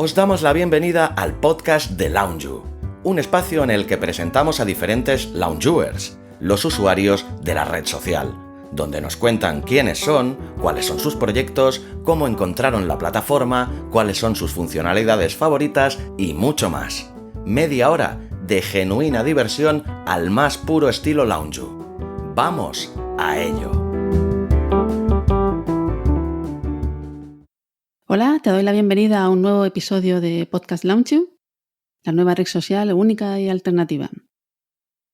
Os damos la bienvenida al podcast de Loungeu, un espacio en el que presentamos a diferentes loungers, los usuarios de la red social, donde nos cuentan quiénes son, cuáles son sus proyectos, cómo encontraron la plataforma, cuáles son sus funcionalidades favoritas y mucho más. Media hora de genuina diversión al más puro estilo Loungeu. ¡Vamos a ello! Hola, te doy la bienvenida a un nuevo episodio de Podcast Loungeu, la nueva red social única y alternativa.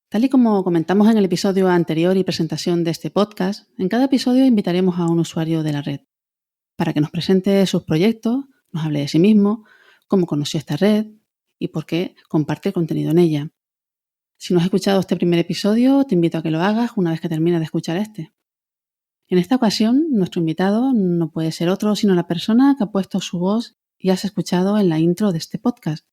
Tal y como comentamos en el episodio anterior y presentación de este podcast, en cada episodio invitaremos a un usuario de la red para que nos presente sus proyectos, nos hable de sí mismo, cómo conoció esta red y por qué comparte contenido en ella. Si no has escuchado este primer episodio, te invito a que lo hagas una vez que termines de escuchar este. En esta ocasión, nuestro invitado no puede ser otro sino la persona que ha puesto su voz y has escuchado en la intro de este podcast.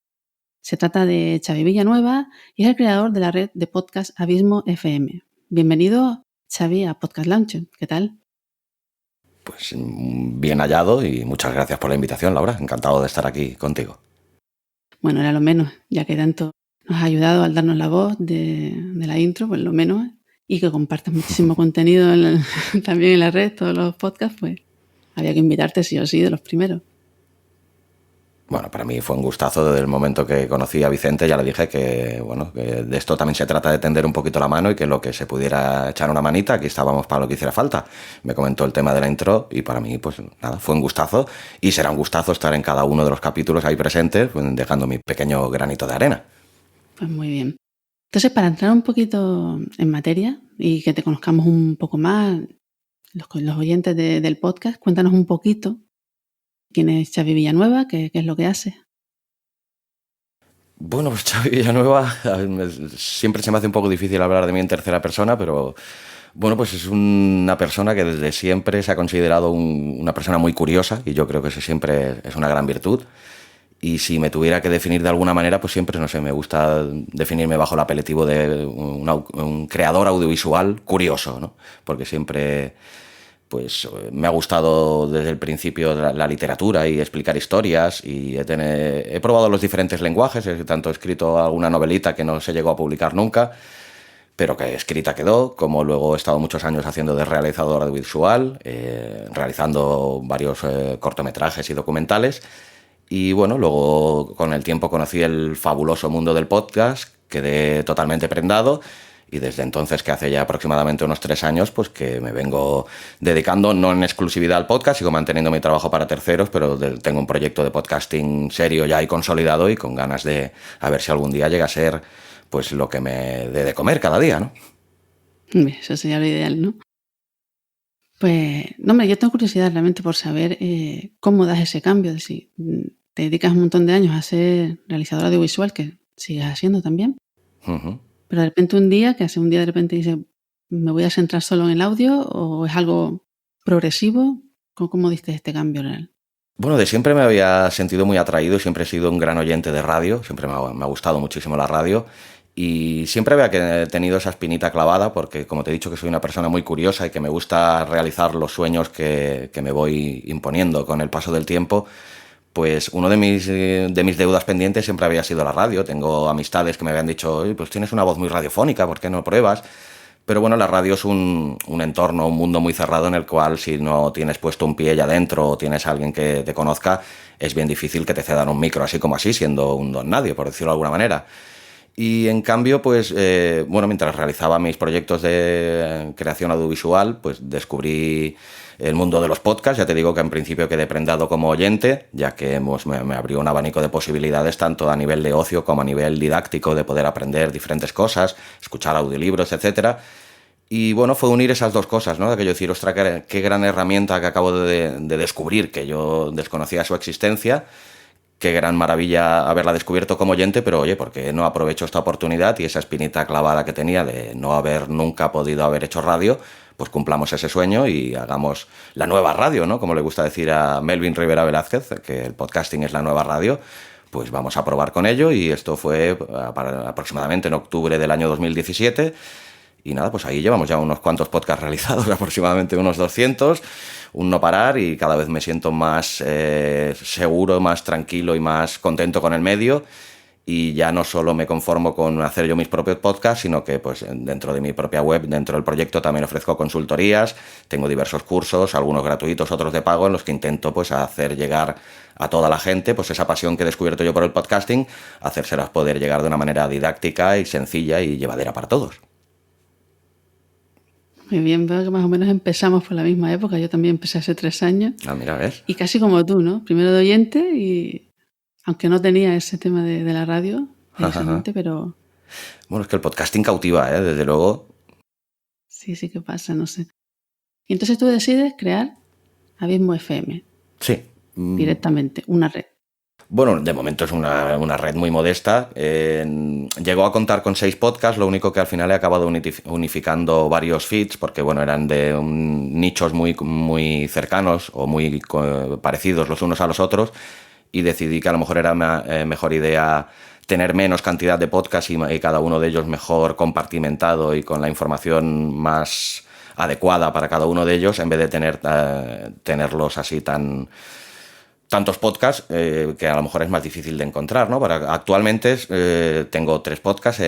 Se trata de Xavi Villanueva y es el creador de la red de podcast Abismo FM. Bienvenido, Xavi, a Podcast Loungeu. ¿Qué tal? Pues bien hallado y muchas gracias por la invitación, Laura. Encantado de estar aquí contigo. Bueno, era lo menos, ya que tanto nos has ayudado al darnos la voz de la intro, pues lo menos, y que compartes muchísimo contenido también en la red, todos los podcasts, pues había que invitarte sí o sí de los primeros. Bueno, para mí fue un gustazo desde el momento que conocí a Vicente. Ya le dije que, bueno, que de esto también se trata de tender un poquito la mano y que lo que se pudiera echar una manita, aquí estábamos para lo que hiciera falta. Me comentó el tema de la intro y para mí, pues nada, fue un gustazo y será un gustazo estar en cada uno de los capítulos ahí presentes, dejando mi pequeño granito de arena. Pues muy bien. Entonces, para entrar un poquito en materia y que te conozcamos un poco más, los oyentes del podcast, cuéntanos un poquito quién es Xavi Villanueva, qué es lo que hace. Bueno, pues Xavi Villanueva, siempre se me hace un poco difícil hablar de mí en tercera persona, pero bueno, pues es una persona que desde siempre se ha considerado una persona muy curiosa y yo creo que eso siempre es una gran virtud. Y si me tuviera que definir de alguna manera, pues siempre, no sé, me gusta definirme bajo el apelativo de un creador audiovisual curioso, ¿no? Porque siempre, pues, me ha gustado desde el principio la literatura y explicar historias y he probado los diferentes lenguajes, tanto he escrito alguna novelita que no se llegó a publicar nunca, pero que escrita quedó, como luego he estado muchos años haciendo de realizador audiovisual, realizando varios cortometrajes y documentales. Y bueno, luego con el tiempo conocí el fabuloso mundo del podcast, quedé totalmente prendado y desde entonces, que hace ya aproximadamente unos 3 años, pues que me vengo dedicando no en exclusividad al podcast, sigo manteniendo mi trabajo para terceros, pero tengo un proyecto de podcasting serio ya y consolidado y con ganas de a ver si algún día llega a ser pues lo que me dé de comer cada día, ¿no? Eso sería lo ideal, ¿no? Pues, no, hombre, yo tengo curiosidad realmente por saber cómo das ese cambio, de si te dedicas un montón de años a ser realizador audiovisual, que sigues haciendo también, pero de repente un día de repente dices, me voy a centrar solo en el audio, o es algo progresivo. ¿Cómo diste este cambio real? Bueno, de siempre me había sentido muy atraído y siempre he sido un gran oyente de radio, siempre me ha gustado muchísimo la radio y siempre había tenido esa espinita clavada porque, como te he dicho, que soy una persona muy curiosa y que me gusta realizar los sueños que me voy imponiendo con el paso del tiempo. Pues uno de mis deudas pendientes siempre había sido la radio. Tengo amistades que me habían dicho, oye, pues tienes una voz muy radiofónica, ¿por qué no pruebas? Pero bueno, la radio es un entorno, un mundo muy cerrado en el cual si no tienes puesto un pie ya adentro o tienes a alguien que te conozca, es bien difícil que te cedan un micro así como así, siendo un don nadie, por decirlo de alguna manera. Y en cambio, pues, bueno, mientras realizaba mis proyectos de creación audiovisual, pues descubrí el mundo de los podcasts. Ya te digo que en principio quedé prendado como oyente, ya que pues, me abrió un abanico de posibilidades tanto a nivel de ocio como a nivel didáctico, de poder aprender diferentes cosas, escuchar audiolibros, etcétera. Y bueno, fue unir esas dos cosas, ¿no? Aquello decir, ostras, qué gran herramienta que acabo de descubrir, que yo desconocía su existencia. Qué gran maravilla haberla descubierto como oyente, pero oye, ¿por qué no aprovecho esta oportunidad y esa espinita clavada que tenía de no haber nunca podido haber hecho radio? Pues cumplamos ese sueño y hagamos la nueva radio, ¿no? Como le gusta decir a Melvin Rivera Velázquez, que el podcasting es la nueva radio. Pues vamos a probar con ello y esto fue aproximadamente en octubre del año 2017 Y nada, pues ahí llevamos ya unos cuantos podcasts realizados, aproximadamente unos 200, un no parar, y cada vez me siento más seguro, más tranquilo y más contento con el medio. Y ya no solo me conformo con hacer yo mis propios podcasts, sino que pues dentro de mi propia web, dentro del proyecto, también ofrezco consultorías, tengo diversos cursos, algunos gratuitos, otros de pago, en los que intento pues hacer llegar a toda la gente pues esa pasión que he descubierto yo por el podcasting, hacérselas poder llegar de una manera didáctica y sencilla y llevadera para todos. Muy bien, veo que más o menos empezamos por la misma época. Yo también empecé hace 3 años. Ah, mira, ¿ves? Y casi como tú, ¿no? Primero de oyente y aunque no tenía ese tema de la radio, precisamente, pero Bueno, es que el podcasting cautiva, desde luego. sí que pasa, no sé. Y entonces tú decides crear Abismo FM Sí. directamente, una red. Bueno, de momento es una red muy modesta. Llegó a contar con 6 podcasts, lo único que al final he acabado unificando varios feeds, porque bueno, eran de nichos muy, muy cercanos o muy parecidos los unos a los otros, y decidí que a lo mejor era mejor idea tener menos cantidad de podcasts y cada uno de ellos mejor compartimentado y con la información más adecuada para cada uno de ellos, en vez de tenerlos así tantos podcasts que a lo mejor es más difícil de encontrar, ¿no? Actualmente tengo 3 podcasts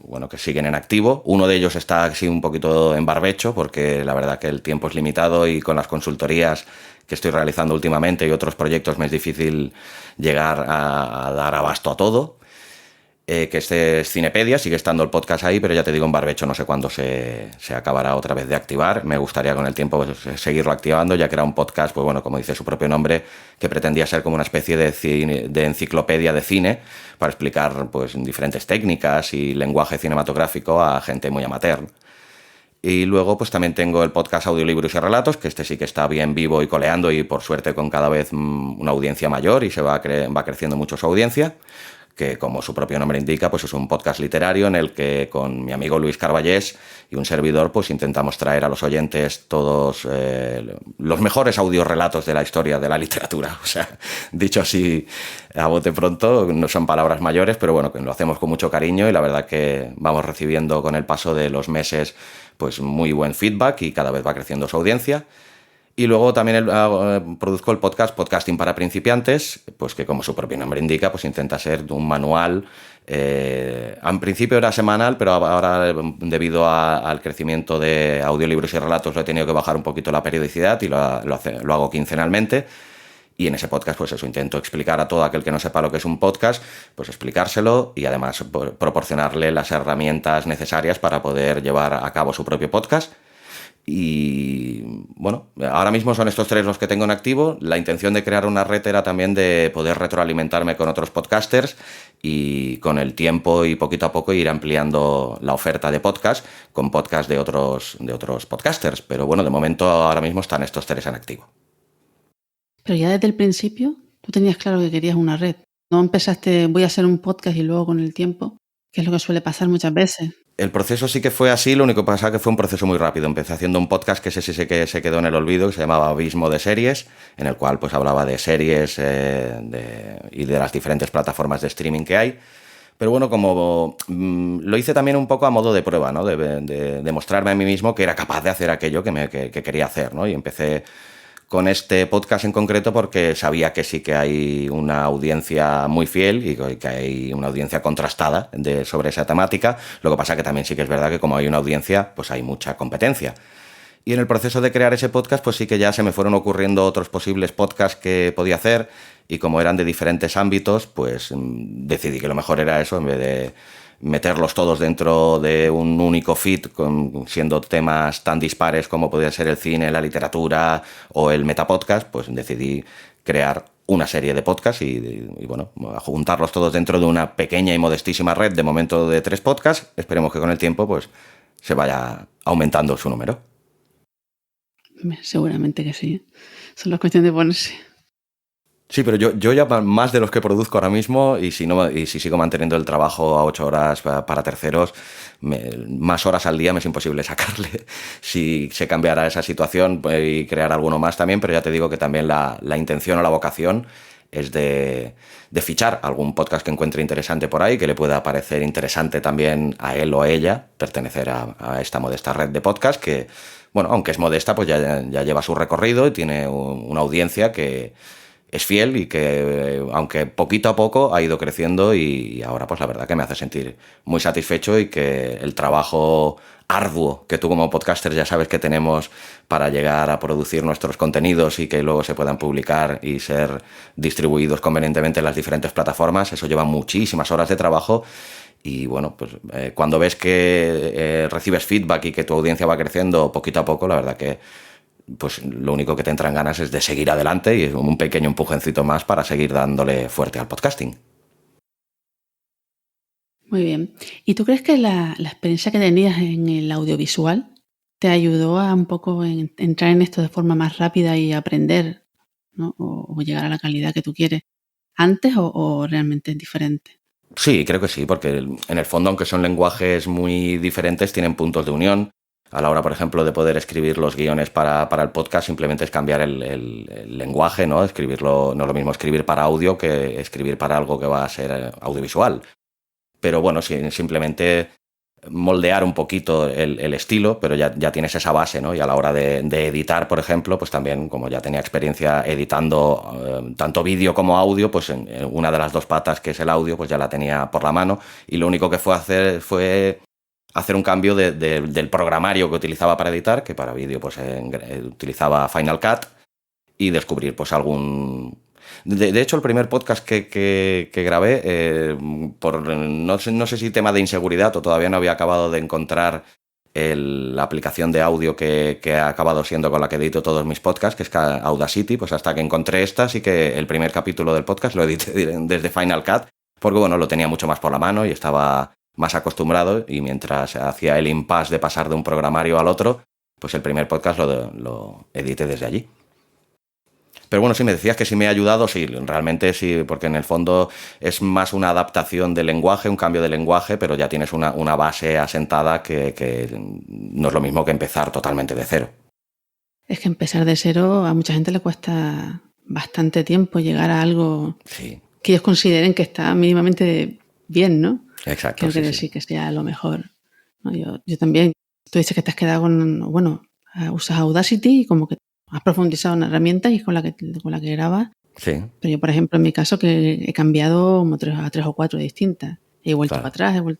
bueno, que siguen en activo. Uno de ellos está así un poquito en barbecho, porque la verdad que el tiempo es limitado y con las consultorías que estoy realizando últimamente y otros proyectos me es difícil llegar a dar abasto a todo. Que este es Cinepedia, sigue estando el podcast ahí, pero ya te digo, en barbecho no sé cuándo se acabará otra vez de activar. Me gustaría con el tiempo pues, seguirlo activando, ya que era un podcast, pues bueno, como dice su propio nombre, que pretendía ser como una especie de enciclopedia de cine para explicar pues diferentes técnicas y lenguaje cinematográfico a gente muy amateur. Y luego pues también tengo el podcast Audiolibros y Relatos, que este sí que está bien vivo y coleando, y por suerte con cada vez una audiencia mayor, y se va creciendo mucho su audiencia, que como su propio nombre indica, pues es un podcast literario en el que con mi amigo Luis Carballés y un servidor pues intentamos traer a los oyentes todos los mejores audiorelatos de la historia de la literatura. O sea, dicho así a bote pronto, no son palabras mayores, pero bueno, que lo hacemos con mucho cariño, y la verdad que vamos recibiendo con el paso de los meses pues muy buen feedback y cada vez va creciendo su audiencia. Y luego también produzco el podcast Podcasting para Principiantes, pues que como su propio nombre indica, pues intenta ser un manual. En principio era semanal, pero ahora debido al crecimiento de audiolibros y relatos lo he tenido que bajar un poquito la periodicidad y lo hago quincenalmente. Y en ese podcast, pues eso, intento explicar a todo aquel que no sepa lo que es un podcast, pues explicárselo y además proporcionarle las herramientas necesarias para poder llevar a cabo su propio podcast. Y bueno, ahora mismo son estos 3 los que tengo en activo. La intención de crear una red era también de poder retroalimentarme con otros podcasters y con el tiempo y poquito a poco ir ampliando la oferta de podcast con podcast de otros podcasters. Pero bueno, de momento ahora mismo están estos 3 en activo. Pero ya desde el principio tú tenías claro que querías una red. No empezaste, voy a hacer un podcast y luego con el tiempo, que es lo que suele pasar muchas veces. El proceso sí que fue así, lo único que pasa es que fue un proceso muy rápido. Empecé haciendo un podcast que ese sí que se quedó en el olvido, que se llamaba Abismo de Series, en el cual pues hablaba de series y de las diferentes plataformas de streaming que hay. Pero bueno, como lo hice también un poco a modo de prueba, ¿no? De mostrarme a mí mismo que era capaz de hacer aquello que quería hacer, ¿no? Y empecé con este podcast en concreto porque sabía que sí que hay una audiencia muy fiel y que hay una audiencia contrastada sobre esa temática. Lo que pasa que también sí que es verdad que como hay una audiencia, pues hay mucha competencia. Y en el proceso de crear ese podcast, pues sí que ya se me fueron ocurriendo otros posibles podcasts que podía hacer, y como eran de diferentes ámbitos, pues decidí que lo mejor era eso, en vez de meterlos todos dentro de un único feed, siendo temas tan dispares como podía ser el cine, la literatura o el metapodcast, pues decidí crear una serie de podcasts y bueno, juntarlos todos dentro de una pequeña y modestísima red, de momento de 3 podcasts. Esperemos que con el tiempo pues se vaya aumentando su número. Seguramente que sí. Solo es cuestión de ponerse. Sí, pero yo ya más de los que produzco ahora mismo, y si sigo manteniendo el trabajo a 8 horas para terceros, más horas al día me es imposible sacarle. Si se cambiara esa situación y crear alguno más también, pero ya te digo que también la intención o la vocación es de fichar algún podcast que encuentre interesante por ahí, que le pueda parecer interesante también a él o a ella pertenecer a esta modesta red de podcast que, bueno, aunque es modesta, pues ya lleva su recorrido y tiene una audiencia que es fiel y que, aunque poquito a poco, ha ido creciendo y ahora pues la verdad que me hace sentir muy satisfecho y que el trabajo arduo que tú como podcaster ya sabes que tenemos para llegar a producir nuestros contenidos y que luego se puedan publicar y ser distribuidos convenientemente en las diferentes plataformas, eso lleva muchísimas horas de trabajo. Y bueno, pues cuando ves que recibes feedback y que tu audiencia va creciendo poquito a poco, la verdad que pues lo único que te entran ganas es de seguir adelante y es un pequeño empujoncito más para seguir dándole fuerte al podcasting. Muy bien. ¿Y tú crees que la experiencia que tenías en el audiovisual te ayudó a un poco entrar en esto de forma más rápida y aprender, ¿no? o llegar a la calidad que tú quieres antes o realmente es diferente? Sí, creo que sí, porque en el fondo, aunque son lenguajes muy diferentes, tienen puntos de unión. A la hora, por ejemplo, de poder escribir los guiones para el podcast, simplemente es cambiar el lenguaje, ¿no? Escribirlo, no es lo mismo escribir para audio que escribir para algo que va a ser audiovisual. Pero bueno, simplemente moldear un poquito el estilo, pero ya tienes esa base, ¿no? Y a la hora de editar, por ejemplo, pues también, como ya tenía experiencia editando tanto vídeo como audio, pues en una de las dos patas, que es el audio, pues ya la tenía por la mano. Y lo único que fue hacer un cambio del programario que utilizaba para editar, que para vídeo pues utilizaba Final Cut, y descubrir pues algún... De hecho, el primer podcast que grabé, por no sé si tema de inseguridad o todavía no había acabado de encontrar la aplicación de audio que ha acabado siendo con la que edito todos mis podcasts, que es Audacity, pues hasta que encontré esta, sí que el primer capítulo del podcast lo edité desde Final Cut, porque bueno, lo tenía mucho más por la mano y estaba más acostumbrado, y mientras hacía el impasse de pasar de un programario al otro, pues el primer podcast lo edité desde allí. Pero bueno, si me decías que sí me ha ayudado, sí, realmente sí, porque en el fondo es más una adaptación del lenguaje, un cambio de lenguaje, pero ya tienes una base asentada que no es lo mismo que empezar totalmente de cero. Es que empezar de cero a mucha gente le cuesta bastante tiempo llegar a algo Sí. que ellos consideren que está mínimamente bien, ¿no? Exacto. Que no quiere decir que sea lo mejor, ¿no? Yo también, tú dices que te has quedado con, bueno, usas Audacity y como que has profundizado en una herramienta y es con la que grabas. Sí. Pero yo, por ejemplo, en mi caso, que he cambiado como a tres o cuatro distintas. He vuelto para atrás, O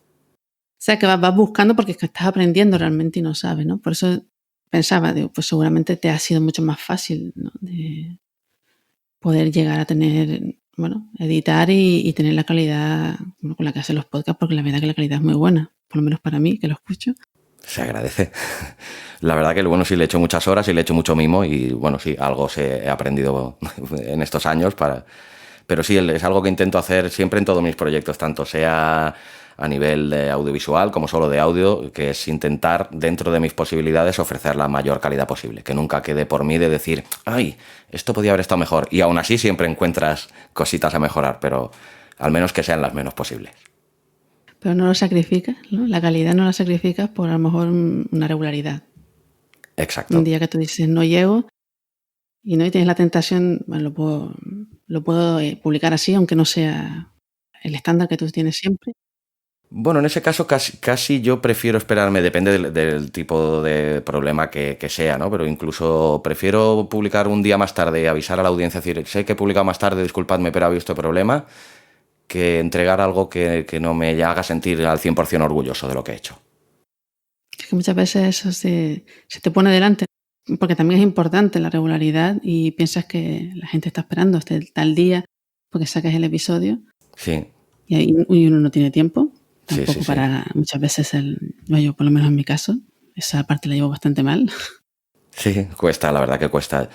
sea, que vas buscando porque es que estás aprendiendo realmente y no sabes, ¿no? Por eso pensaba, digo, pues seguramente te ha sido mucho más fácil, ¿no? De poder llegar a tener, bueno, editar y tener la calidad con la que hacen los podcasts, porque la verdad que la calidad es muy buena, por lo menos para mí, que lo escucho. Se agradece. La verdad que bueno, sí le he hecho muchas horas y le he hecho mucho mimo y bueno, sí, algo he aprendido en estos años pero sí, es algo que intento hacer siempre en todos mis proyectos, tanto sea a nivel de audiovisual como solo de audio, que es intentar, dentro de mis posibilidades, ofrecer la mayor calidad posible, que nunca quede por mí de decir, ay, esto podía haber estado mejor, y aún así siempre encuentras cositas a mejorar, pero al menos que sean las menos posibles. Pero no lo sacrificas, ¿no? La calidad no la sacrificas por a lo mejor una regularidad. Exacto. Un día que tú dices no llego y no y tienes la tentación, bueno, lo puedo publicar así, aunque no sea el estándar que tú tienes siempre. Bueno, en ese caso casi yo prefiero esperarme, depende del tipo de problema que sea, ¿no? Pero incluso prefiero publicar un día más tarde y avisar a la audiencia, decir, sé que he publicado más tarde, disculpadme, pero ha habido este problema, que entregar algo que no me haga sentir al 100% orgulloso de lo que he hecho. Es que muchas veces eso se te pone delante, porque también es importante la regularidad y piensas que la gente está esperando hasta tal día porque saques el episodio. Sí. Y uno no tiene tiempo. Tampoco sí. para muchas veces yo por lo menos en mi caso, esa parte la llevo bastante mal. Sí, cuesta, la verdad que cuesta.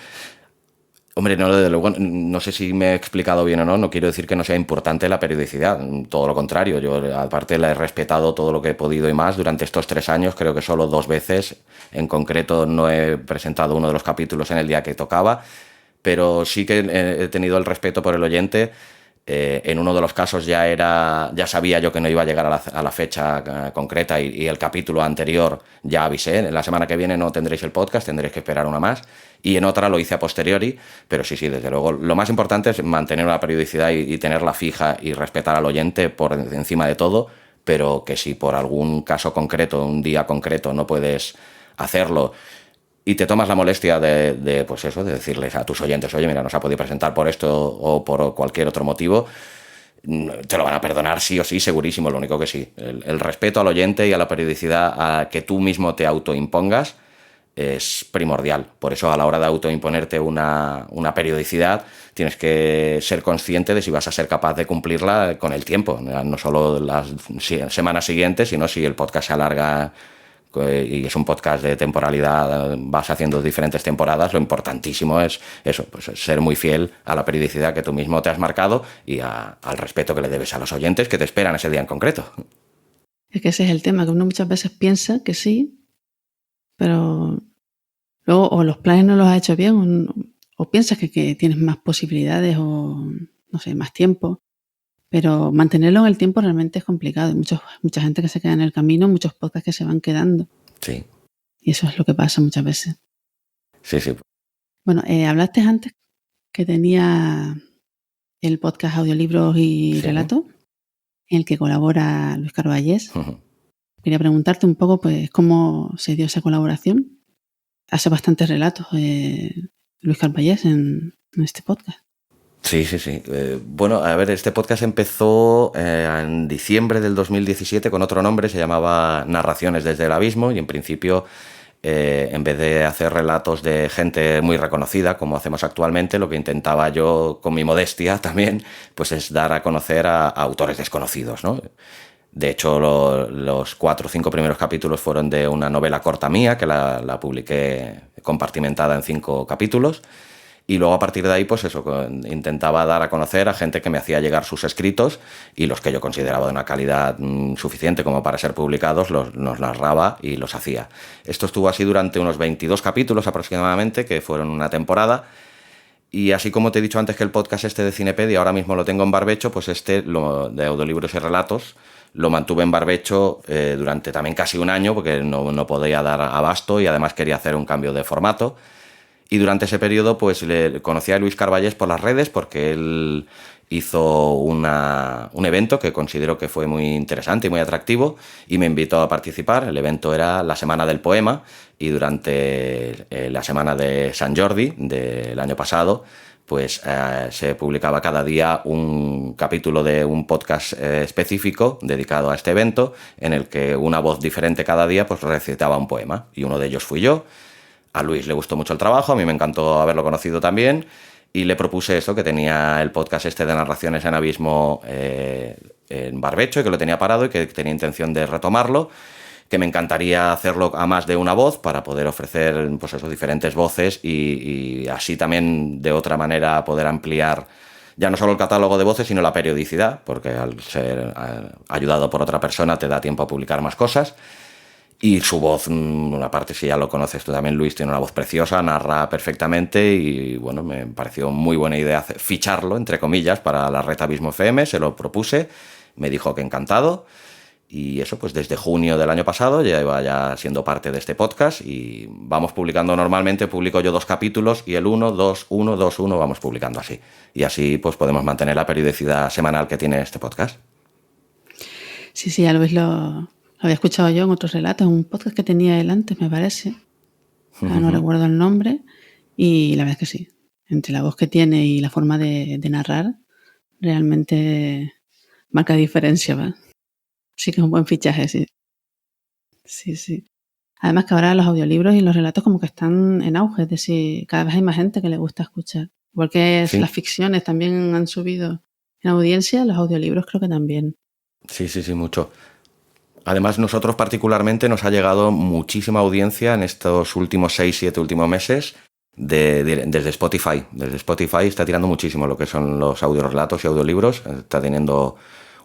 Hombre, no sé si me he explicado bien o no quiero decir que no sea importante la periodicidad, todo lo contrario, yo aparte la he respetado todo lo que he podido y más durante estos 3 años, creo que solo 2 veces en concreto no he presentado uno de los capítulos en el día que tocaba, pero sí que he tenido el respeto por el oyente. En uno de los casos ya sabía yo que no iba a llegar a la fecha concreta y el capítulo anterior ya avisé. La semana que viene no tendréis el podcast, tendréis que esperar una más. Y en otra lo hice a posteriori, pero sí, desde luego. Lo más importante es mantener una periodicidad y tenerla fija y respetar al oyente por encima de todo, pero que si por algún caso concreto, un día concreto, no puedes hacerlo y te tomas la molestia de decirles a tus oyentes, oye, mira, no se ha podido presentar por esto o por cualquier otro motivo, te lo van a perdonar sí o sí, segurísimo. Lo único que sí, el respeto al oyente y a la periodicidad que tú mismo te autoimpongas es primordial. Por eso, a la hora de autoimponerte una periodicidad, tienes que ser consciente de si vas a ser capaz de cumplirla con el tiempo, no solo las semanas siguientes, sino si el podcast se alarga y es un podcast de temporalidad, vas haciendo diferentes temporadas, lo importantísimo es eso, pues ser muy fiel a la periodicidad que tú mismo te has marcado y al respeto que le debes a los oyentes que te esperan ese día en concreto. Es que ese es el tema, que uno muchas veces piensa que sí, pero luego o los planes no los has hecho bien o piensas que tienes más posibilidades o, no sé, más tiempo. Pero mantenerlo en el tiempo realmente es complicado. Hay mucha gente que se queda en el camino, muchos podcasts que se van quedando. Sí. Y eso es lo que pasa muchas veces. Sí. Bueno, hablaste antes que tenía el podcast Audiolibros y Relatos, en el que colabora Luis Carballés. Uh-huh. Quería preguntarte un poco, pues, cómo se dio esa colaboración. Hace bastantes relatos Luis Carballés en este podcast. Sí. Bueno, a ver, este podcast empezó en diciembre del 2017 con otro nombre, se llamaba Narraciones desde el Abismo, y en principio, en vez de hacer relatos de gente muy reconocida, como hacemos actualmente, lo que intentaba yo, con mi modestia también, pues es dar a conocer a autores desconocidos, ¿no? De hecho, los 4 o 5 primeros capítulos fueron de una novela corta mía, que la publiqué compartimentada en 5 capítulos. Y luego a partir de ahí, pues eso, intentaba dar a conocer a gente que me hacía llegar sus escritos y los que yo consideraba de una calidad suficiente como para ser publicados, los narraba y los hacía. Esto estuvo así durante unos 22 capítulos aproximadamente, que fueron una temporada. Y así como te he dicho antes que el podcast de Cinepedia ahora mismo lo tengo en barbecho, pues de Audiolibros y Relatos lo mantuve en barbecho durante también casi un año, porque no podía dar abasto y además quería hacer un cambio de formato. Y durante ese periodo pues conocí a Luis Carballés por las redes, porque él hizo un evento que considero que fue muy interesante y muy atractivo y me invitó a participar. El evento era la Semana del Poema y durante la Semana de Sant Jordi del año pasado pues se publicaba cada día un capítulo de un podcast específico dedicado a este evento, en el que una voz diferente cada día pues recitaba un poema, y uno de ellos fui yo. A Luis le gustó mucho el trabajo, a mí me encantó haberlo conocido también, y le propuse eso, que tenía el podcast de Narraciones en Abismo en barbecho y que lo tenía parado y que tenía intención de retomarlo, que me encantaría hacerlo a más de una voz para poder ofrecer pues eso, diferentes voces y así también de otra manera poder ampliar ya no solo el catálogo de voces, sino la periodicidad, porque al ser ayudado por otra persona te da tiempo a publicar más cosas. Y su voz, aparte, si ya lo conoces tú también, Luis, tiene una voz preciosa, narra perfectamente y bueno, me pareció muy buena idea ficharlo, entre comillas, para la red Abismo FM. Se lo propuse, me dijo que encantado, y eso pues desde junio del año pasado ya iba ya siendo parte de este podcast y vamos publicando normalmente. Publico yo 2 capítulos y el 1, 2, 1, 2, 1 vamos publicando así, y así pues podemos mantener la periodicidad semanal que tiene este podcast. Sí, ya Luis lo había escuchado yo en otros relatos, un podcast que tenía él antes, me parece. No recuerdo el nombre. Y la verdad es que sí. Entre la voz que tiene y la forma de narrar, realmente marca diferencia, ¿va? Sí que es un buen fichaje, sí. Sí. Además que ahora los audiolibros y los relatos como que están en auge. Es decir, cada vez hay más gente que le gusta escuchar. Igual que sí, las ficciones también han subido en audiencia, los audiolibros creo que también. Sí, mucho. Además, nosotros particularmente nos ha llegado muchísima audiencia en estos últimos 6-7 últimos meses desde Spotify. Desde Spotify está tirando muchísimo lo que son los audiorelatos y audiolibros. Está teniendo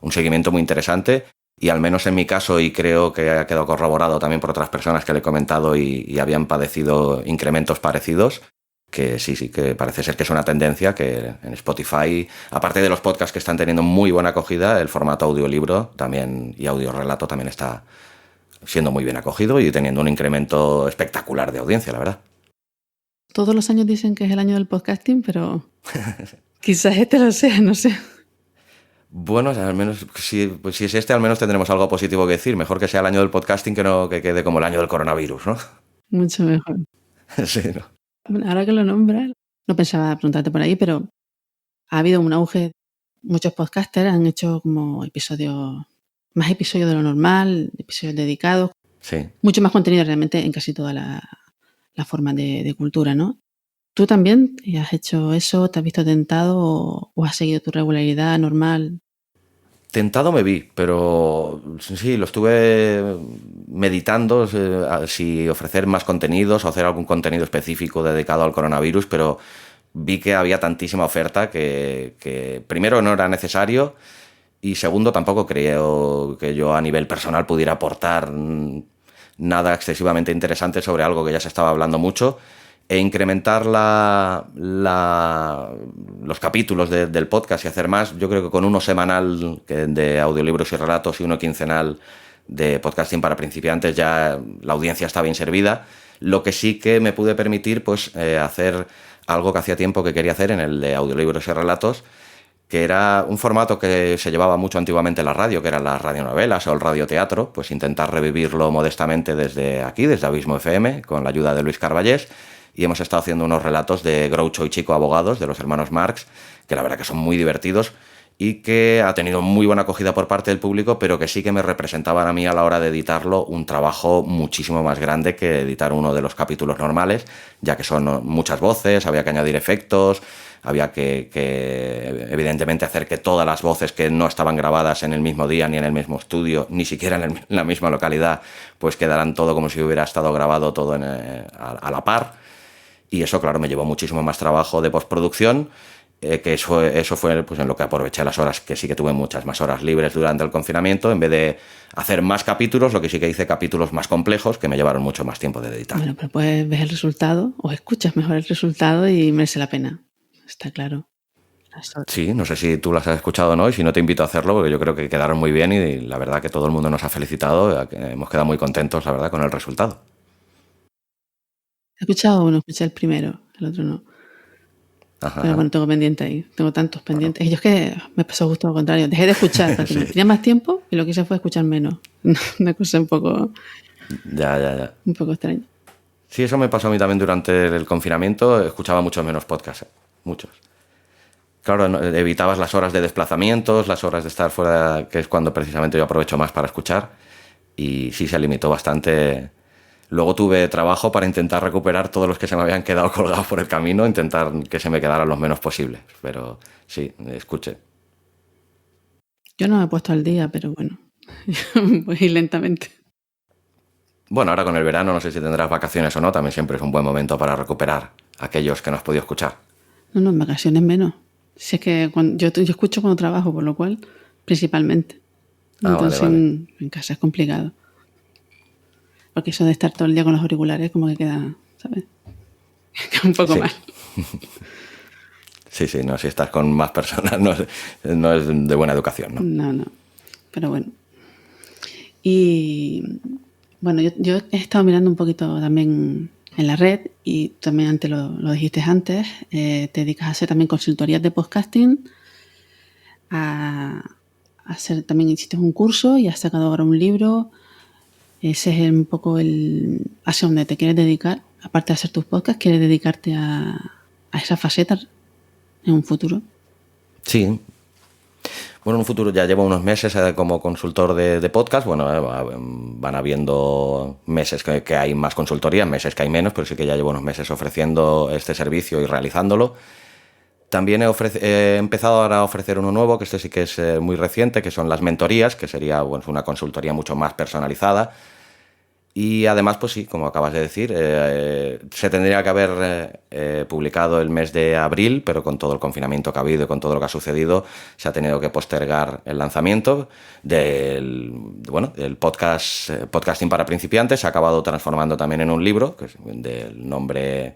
un seguimiento muy interesante y al menos en mi caso, y creo que ha quedado corroborado también por otras personas que le he comentado y habían padecido incrementos parecidos, que sí, que parece ser que es una tendencia que en Spotify, aparte de los podcasts que están teniendo muy buena acogida, el formato audiolibro también y audiorelato también está siendo muy bien acogido y teniendo un incremento espectacular de audiencia, la verdad. Todos los años dicen que es el año del podcasting, pero quizás este lo sea, no sé. Bueno, al menos si es este, al menos tendremos algo positivo que decir. Mejor que sea el año del podcasting que no que quede como el año del coronavirus, ¿no? Mucho mejor. Sí, ¿no? Bueno, ahora que lo nombras, no pensaba preguntarte por ahí, pero ha habido un auge. Muchos podcasters han hecho como más episodios de lo normal, episodios dedicados, Sí. mucho más contenido realmente en casi todas las formas de cultura, ¿no? ¿Tú también has hecho eso? ¿Te has visto tentado o has seguido tu regularidad normal? Tentado me vi, pero sí, lo estuve meditando si ofrecer más contenidos o hacer algún contenido específico dedicado al coronavirus, pero vi que había tantísima oferta que primero no era necesario y segundo tampoco creo que yo a nivel personal pudiera aportar nada excesivamente interesante sobre algo que ya se estaba hablando mucho e incrementar los capítulos del podcast y hacer más. Yo creo que con uno semanal de audiolibros y relatos y uno quincenal de podcasting para principiantes ya la audiencia está bien servida. Lo que sí que me pude permitir pues hacer algo que hacía tiempo que quería hacer en el de audiolibros y relatos, que era un formato que se llevaba mucho antiguamente en la radio, que eran las radionovelas o el radioteatro, pues intentar revivirlo modestamente desde aquí, desde Abismo FM, con la ayuda de Luis Carballés, y hemos estado haciendo unos relatos de Groucho y Chico Abogados, de los hermanos Marx, que la verdad que son muy divertidos y que ha tenido muy buena acogida por parte del público, pero que sí que me representaban a mí a la hora de editarlo un trabajo muchísimo más grande que editar uno de los capítulos normales, ya que son muchas voces, había que añadir efectos, había que evidentemente hacer que todas las voces que no estaban grabadas en el mismo día, ni en el mismo estudio, ni siquiera en la misma localidad, pues quedaran todo como si hubiera estado grabado todo a la par. Y eso, claro, me llevó muchísimo más trabajo de postproducción, que eso fue pues, en lo que aproveché las horas, que sí que tuve muchas más horas libres durante el confinamiento. En vez de hacer más capítulos, lo que sí que hice capítulos más complejos, que me llevaron mucho más tiempo de editar. Bueno, pero puedes ver el resultado o escuchas mejor el resultado y merece la pena. Está claro. Sí, no sé si tú las has escuchado o no, y si no te invito a hacerlo, porque yo creo que quedaron muy bien y la verdad que todo el mundo nos ha felicitado, hemos quedado muy contentos, la verdad, con el resultado. He escuchado uno, escuché el primero, el otro no. Ajá. Pero bueno, tengo pendiente ahí, tengo tantos pendientes. Bueno. Y yo es que me pasó justo lo contrario, dejé de escuchar porque sí. Tenía más tiempo y lo que hice fue escuchar menos. Una cosa un poco... Ya. Un poco extraña. Sí, eso me pasó a mí también durante el confinamiento, escuchaba muchos menos podcasts, muchos. Claro, evitabas las horas de desplazamientos, las horas de estar fuera, que es cuando precisamente yo aprovecho más para escuchar, y sí se limitó bastante. Luego tuve trabajo para intentar recuperar todos los que se me habían quedado colgados por el camino, intentar que se me quedaran los menos posibles, pero sí, escuché. Yo no me he puesto al día, pero bueno, voy lentamente. Bueno, ahora con el verano, no sé si tendrás vacaciones o no, también siempre es un buen momento para recuperar aquellos que no has podido escuchar. No, en vacaciones menos. Si es que yo escucho cuando trabajo, por lo cual, principalmente. Entonces vale. En casa es complicado. Porque eso de estar todo el día con los auriculares como que queda, ¿sabes? Queda un poco mal. Sí, no, si estás con más personas no es de buena educación, ¿no? No. Pero bueno. Y bueno, yo he estado mirando un poquito también en la red y también antes lo dijiste antes, te dedicas a hacer también consultorías de podcasting, a hacer también hiciste un curso y has sacado ahora un libro. Ese es un poco hacia donde te quieres dedicar, aparte de hacer tus podcasts, quieres dedicarte a esa faceta en un futuro. Sí. Bueno, en un futuro ya llevo unos meses como consultor de podcast. Bueno, van habiendo meses que hay más consultorías, meses que hay menos, pero sí que ya llevo unos meses ofreciendo este servicio y realizándolo. También he empezado ahora a ofrecer uno nuevo, que este sí que es muy reciente, que son las mentorías, que sería una consultoría mucho más personalizada. Y además, pues sí, como acabas de decir, se tendría que haber publicado el mes de abril, pero con todo el confinamiento que ha habido y con todo lo que ha sucedido, se ha tenido que postergar el lanzamiento del podcasting para principiantes. Se ha acabado transformando también en un libro, que es del nombre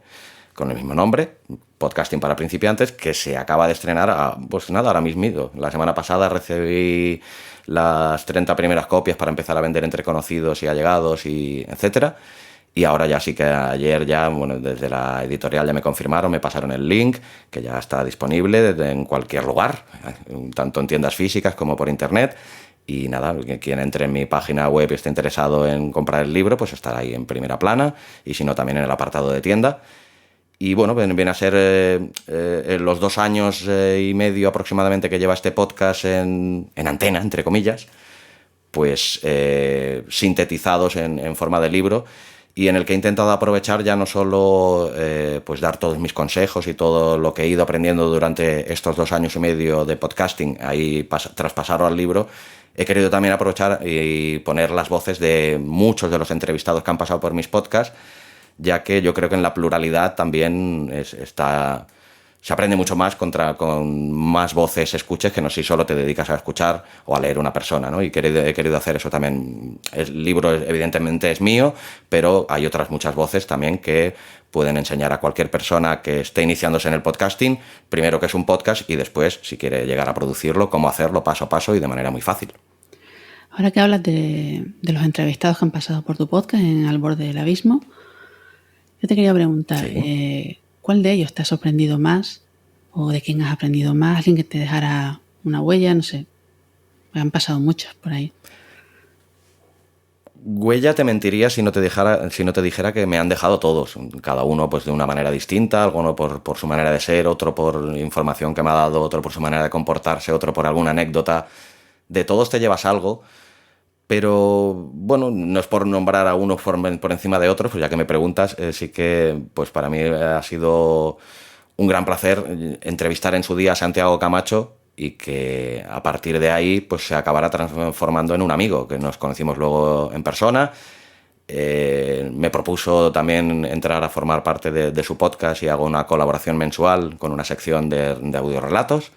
con el mismo nombre, Podcasting para Principiantes, que se acaba de estrenar ahora mismo. La semana pasada recibí las 30 primeras copias para empezar a vender entre conocidos y allegados, y etcétera. Y ahora ya sí que ayer desde la editorial ya me confirmaron, me pasaron el link, que ya está disponible en cualquier lugar, tanto en tiendas físicas como por internet. Y nada, quien entre en mi página web y esté interesado en comprar el libro, pues estará ahí en primera plana, y si no, también en el apartado de tienda. Y bueno, viene a ser los 2 años y medio aproximadamente que lleva este podcast en antena, entre comillas, pues sintetizados en forma de libro, y en el que he intentado aprovechar ya no solo pues dar todos mis consejos y todo lo que he ido aprendiendo durante estos 2 años y medio de podcasting, ahí traspasarlo al libro. He querido también aprovechar y poner las voces de muchos de los entrevistados que han pasado por mis podcasts, ya que yo creo que en la pluralidad también se aprende mucho más con más voces escuches, que no si solo te dedicas a escuchar o a leer una persona, ¿no? Y he querido hacer eso también. El libro evidentemente es mío, pero hay otras muchas voces también que pueden enseñar a cualquier persona que esté iniciándose en el podcasting, primero que es un podcast, y después, si quiere llegar a producirlo, cómo hacerlo paso a paso y de manera muy fácil. Ahora que hablas de los entrevistados que han pasado por tu podcast en Al Borde del Abismo, yo te quería preguntar, sí, ¿cuál de ellos te ha sorprendido más? ¿O de quién has aprendido más? ¿Alguien que te dejara una huella? No sé. Me han pasado muchos por ahí. Huella te mentiría si no te dijera que me han dejado todos. Cada uno pues de una manera distinta, alguno por su manera de ser, otro por información que me ha dado, otro por su manera de comportarse, otro por alguna anécdota. De todos te llevas algo. Pero bueno, no es por nombrar a uno por encima de otros, pues ya que me preguntas, sí que pues para mí ha sido un gran placer entrevistar en su día a Santiago Camacho, y que a partir de ahí pues se acabará transformando en un amigo, que nos conocimos luego en persona. Me propuso también entrar a formar parte de su podcast, y hago una colaboración mensual con una sección de audiorelatos.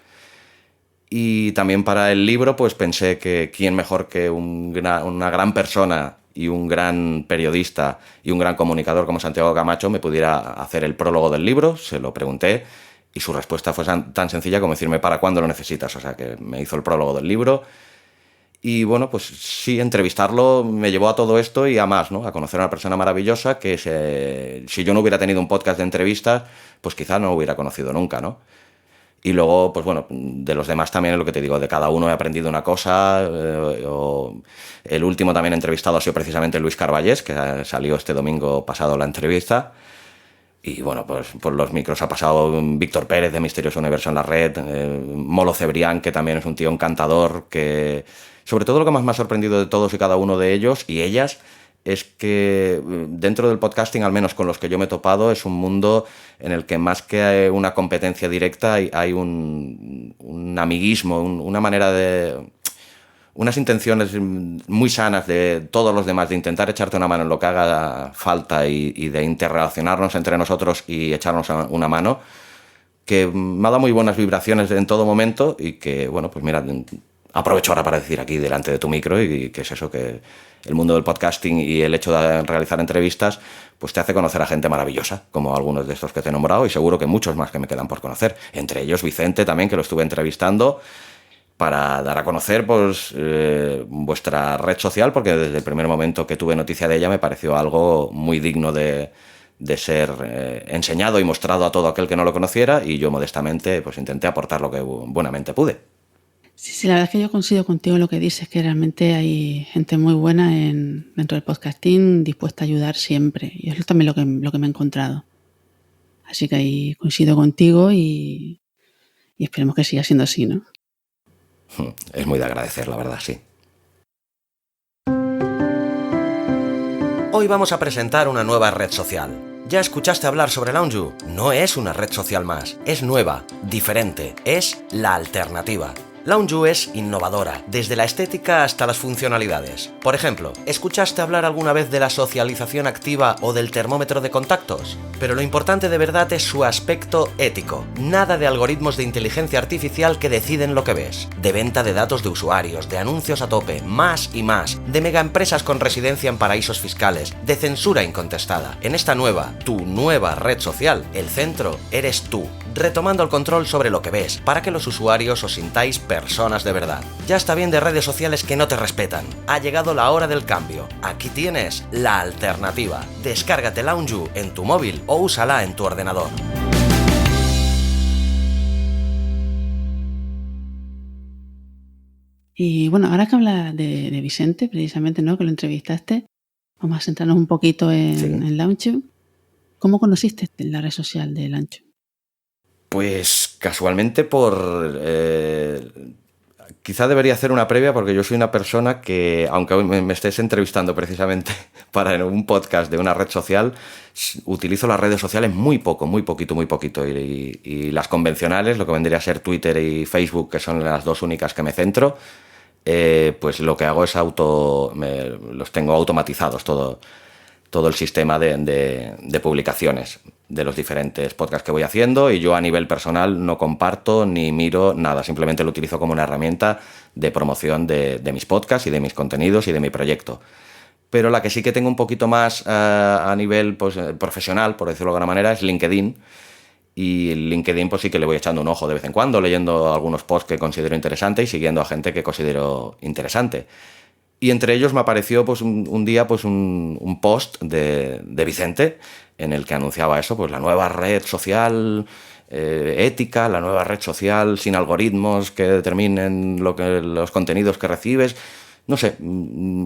Y también para el libro pues pensé que quién mejor que una gran persona y un gran periodista y un gran comunicador como Santiago Camacho me pudiera hacer el prólogo del libro. Se lo pregunté y su respuesta fue tan sencilla como decirme ¿para cuándo lo necesitas? O sea que me hizo el prólogo del libro. Y bueno, pues sí, entrevistarlo me llevó a todo esto y a más, ¿no? A conocer a una persona maravillosa que si yo no hubiera tenido un podcast de entrevistas, pues quizá no lo hubiera conocido nunca, ¿no? Y luego, pues bueno, de los demás también es lo que te digo, de cada uno he aprendido una cosa. El último también entrevistado ha sido precisamente Luis Carballés, que salió este domingo pasado la entrevista. Y bueno, pues por los micros ha pasado Víctor Pérez de Misterioso Universo en la Red, Molo Cebrián, que también es un tío encantador, que sobre todo lo que más me ha sorprendido de todos y cada uno de ellos y ellas es que dentro del podcasting, al menos con los que yo me he topado, es un mundo en el que más que una competencia directa hay un amiguismo, una manera de... unas intenciones muy sanas de todos los demás de intentar echarte una mano en lo que haga falta y de interrelacionarnos entre nosotros y echarnos una mano, que me ha dado muy buenas vibraciones en todo momento y que, bueno, pues mira, aprovecho ahora para decir aquí delante de tu micro y que es eso, que el mundo del podcasting y el hecho de realizar entrevistas pues te hace conocer a gente maravillosa, como algunos de estos que te he nombrado, y seguro que muchos más que me quedan por conocer. Entre ellos Vicente también, que lo estuve entrevistando para dar a conocer pues vuestra red social, porque desde el primer momento que tuve noticia de ella me pareció algo muy digno de ser enseñado y mostrado a todo aquel que no lo conociera, y yo modestamente pues intenté aportar lo que buenamente pude. Sí, la verdad es que yo coincido contigo en lo que dices, que realmente hay gente muy buena dentro del podcasting, dispuesta a ayudar siempre. Y eso es también lo que me he encontrado. Así que ahí coincido contigo y esperemos que siga siendo así, ¿no? Es muy de agradecer, la verdad, sí. Hoy vamos a presentar una nueva red social. ¿Ya escuchaste hablar sobre Loungeu? No es una red social más, es nueva, diferente, es la alternativa. Launju es innovadora, desde la estética hasta las funcionalidades. Por ejemplo, ¿escuchaste hablar alguna vez de la socialización activa o del termómetro de contactos? Pero lo importante de verdad es su aspecto ético. Nada de algoritmos de inteligencia artificial que deciden lo que ves. De venta de datos de usuarios, de anuncios a tope, más y más. De megaempresas con residencia en paraísos fiscales, de censura incontestada. En esta tu nueva red social, el centro eres tú. Retomando el control sobre lo que ves, para que los usuarios os sintáis personas de verdad. Ya está bien de redes sociales que no te respetan. Ha llegado la hora del cambio. Aquí tienes la alternativa. Descárgate Launju en tu móvil o úsala en tu ordenador. Y bueno, ahora que habla de Vicente, precisamente, ¿no?, que lo entrevistaste, vamos a centrarnos un poquito en Launju. ¿Cómo conociste la red social de Launju? Pues casualmente quizá debería hacer una previa, porque yo soy una persona que, aunque hoy me estés entrevistando precisamente para un podcast de una red social, utilizo las redes sociales muy poquito. Y las convencionales, lo que vendría a ser Twitter y Facebook, que son las dos únicas que me centro, pues lo que hago es los tengo automatizados, todo el sistema de publicaciones de los diferentes podcasts que voy haciendo, y yo a nivel personal no comparto ni miro nada, simplemente lo utilizo como una herramienta de promoción de mis podcasts y de mis contenidos y de mi proyecto. Pero la que sí que tengo un poquito más a nivel profesional, por decirlo de alguna manera, es LinkedIn. Y LinkedIn pues sí que le voy echando un ojo de vez en cuando, leyendo algunos posts que considero interesantes y siguiendo a gente que considero interesante. Y entre ellos me apareció pues un día pues un post de Vicente, en el que anunciaba eso, pues la nueva red social ética, la nueva red social sin algoritmos que determinen los contenidos que recibes. No sé,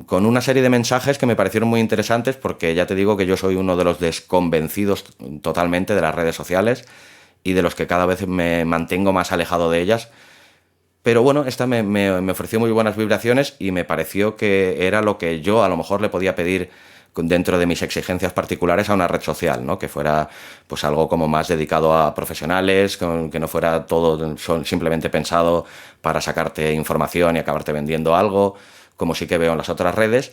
con una serie de mensajes que me parecieron muy interesantes, porque ya te digo que yo soy uno de los desconvencidos totalmente de las redes sociales y de los que cada vez me mantengo más alejado de ellas. Pero bueno, esta me ofreció muy buenas vibraciones y me pareció que era lo que yo a lo mejor le podía pedir dentro de mis exigencias particulares a una red social, ¿no? Que fuera pues algo como más dedicado a profesionales, que no fuera todo simplemente pensado para sacarte información y acabarte vendiendo algo, como sí que veo en las otras redes.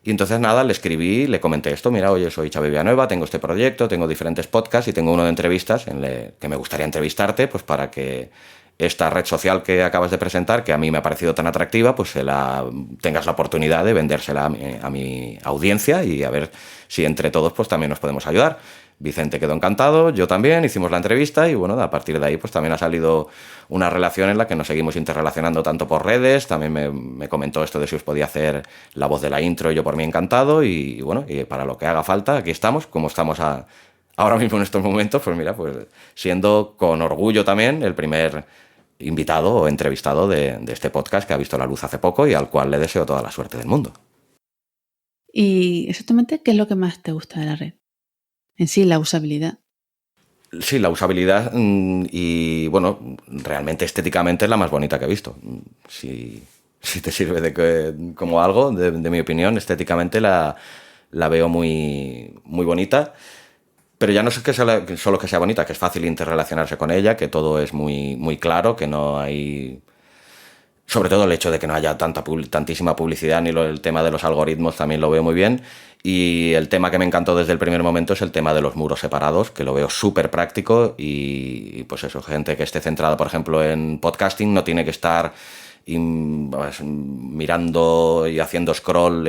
Y entonces nada, le escribí, le comenté esto: mira, oye, soy Xavi Villanueva, tengo este proyecto, tengo diferentes podcasts y tengo uno de entrevistas que me gustaría entrevistarte, pues para que esta red social que acabas de presentar, que a mí me ha parecido tan atractiva, pues tengas la oportunidad de vendérsela a mi audiencia, y a ver si entre todos pues también nos podemos ayudar. Vicente quedó encantado, yo también, hicimos la entrevista y bueno, a partir de ahí pues también ha salido una relación en la que nos seguimos interrelacionando tanto por redes. También me comentó esto de si os podía hacer la voz de la intro, y yo por mí encantado, y bueno, y para lo que haga falta, aquí estamos, como estamos ahora mismo en estos momentos, pues mira, pues siendo con orgullo también el primer invitado o entrevistado de este podcast, que ha visto la luz hace poco y al cual le deseo toda la suerte del mundo. ¿Y exactamente qué es lo que más te gusta de la red? En sí, la usabilidad. Sí, la usabilidad, y bueno, realmente estéticamente es la más bonita que he visto. Si te sirve como algo, de mi opinión, estéticamente la veo muy, muy bonita. Pero ya no es que solo que sea bonita, que es fácil interrelacionarse con ella, que todo es muy, muy claro, que no hay... Sobre todo el hecho de que no haya tantísima publicidad, ni el tema de los algoritmos también lo veo muy bien. Y el tema que me encantó desde el primer momento es el tema de los muros separados, que lo veo súper práctico, y pues eso, gente que esté centrada, por ejemplo, en podcasting, no tiene que estar mirando y haciendo scroll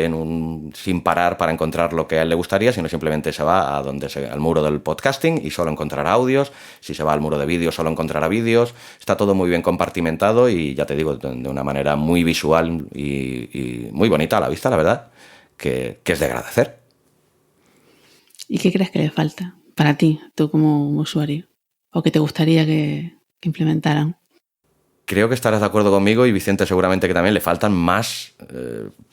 sin parar para encontrar lo que a él le gustaría, sino simplemente se va al muro del podcasting y solo encontrará audios. Si se va al muro de vídeos, solo encontrará vídeos. Está todo muy bien compartimentado y, ya te digo, de una manera muy visual y muy bonita a la vista, la verdad, que es de agradecer. ¿Y qué crees que le falta para ti, tú como usuario? ¿O que te gustaría que implementaran? Creo que estarás de acuerdo conmigo, y Vicente seguramente que también, le faltan más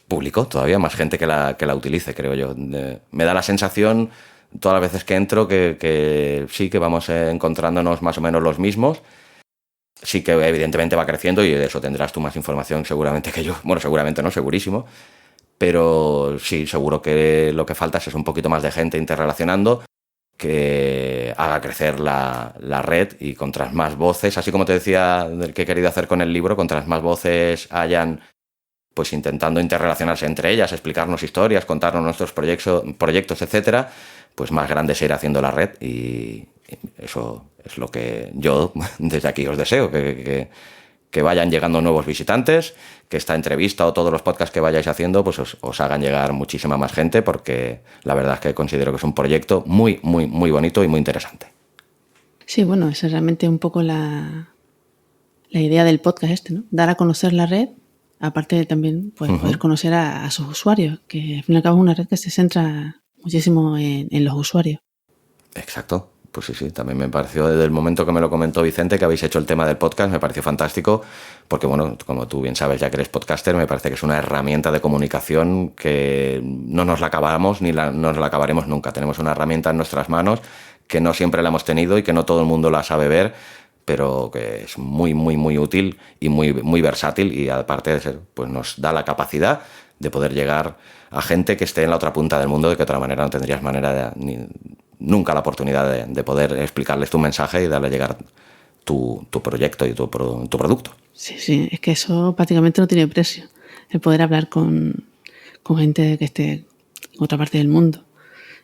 público, todavía más gente que la utilice, creo yo. Me da la sensación, todas las veces que entro, que sí, que vamos encontrándonos más o menos los mismos. Sí que evidentemente va creciendo, y de eso tendrás tú más información seguramente que yo. Bueno, seguramente no, segurísimo. Pero sí, seguro que lo que falta es un poquito más de gente interrelacionando, que haga crecer la red, y contras más voces, así como te decía del que he querido hacer con el libro, contras más voces hayan pues intentando interrelacionarse entre ellas, explicarnos historias, contarnos nuestros proyectos, etcétera, pues más grande se irá haciendo la red, y eso es lo que yo desde aquí os deseo, que vayan llegando nuevos visitantes, que esta entrevista o todos los podcasts que vayáis haciendo pues os hagan llegar muchísima más gente, porque la verdad es que considero que es un proyecto muy, muy, muy bonito y muy interesante. Sí, bueno, esa es realmente un poco la idea del podcast ¿no? Dar a conocer la red, aparte de también pues, poder conocer a sus usuarios, que al fin y al cabo es una red que se centra muchísimo en los usuarios. Exacto. Pues sí, también me pareció, desde el momento que me lo comentó Vicente, que habéis hecho el tema del podcast, me pareció fantástico, porque bueno, como tú bien sabes, ya que eres podcaster, me parece que es una herramienta de comunicación que no nos la acabamos ni nos la acabaremos nunca. Tenemos una herramienta en nuestras manos que no siempre la hemos tenido y que no todo el mundo la sabe ver, pero que es muy, muy, muy útil y muy, muy versátil, y aparte de ser, pues nos da la capacidad de poder llegar a gente que esté en la otra punta del mundo, de que de otra manera no tendrías nunca la oportunidad de poder explicarles tu mensaje y darle a llegar tu proyecto y tu producto. Sí, es que eso prácticamente no tiene precio, el poder hablar con gente que esté en otra parte del mundo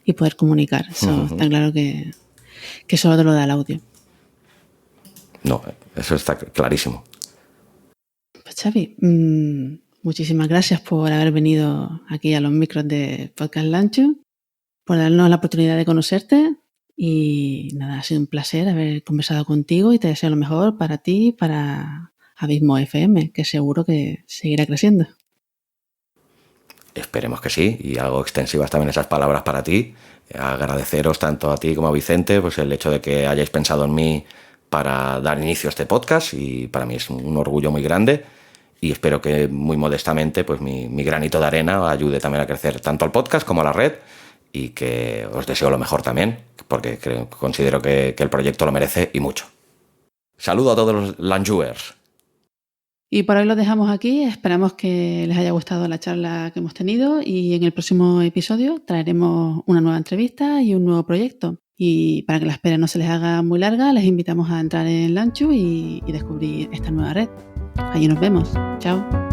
y poder comunicar. Eso está claro que solo te lo da el audio. No, eso está clarísimo. Pues Xavi, muchísimas gracias por haber venido aquí a los micros de Podcast Lanchu, por darnos la oportunidad de conocerte, y nada, ha sido un placer haber conversado contigo, y te deseo lo mejor para ti y para Abismo FM, que seguro que seguirá creciendo. Esperemos que sí, y hago extensivas también esas palabras para ti. Agradeceros tanto a ti como a Vicente pues el hecho de que hayáis pensado en mí para dar inicio a este podcast, y para mí es un orgullo muy grande, y espero que muy modestamente pues mi granito de arena ayude también a crecer tanto al podcast como a la red, y que os deseo lo mejor también, porque considero que el proyecto lo merece, y mucho. Saludo a todos los Lanjuers. Y por hoy lo dejamos aquí. Esperamos que les haya gustado la charla que hemos tenido, y en el próximo episodio traeremos una nueva entrevista y un nuevo proyecto. Y para que la espera no se les haga muy larga, les invitamos a entrar en Lanchu y descubrir esta nueva red. Allí nos vemos. Chao.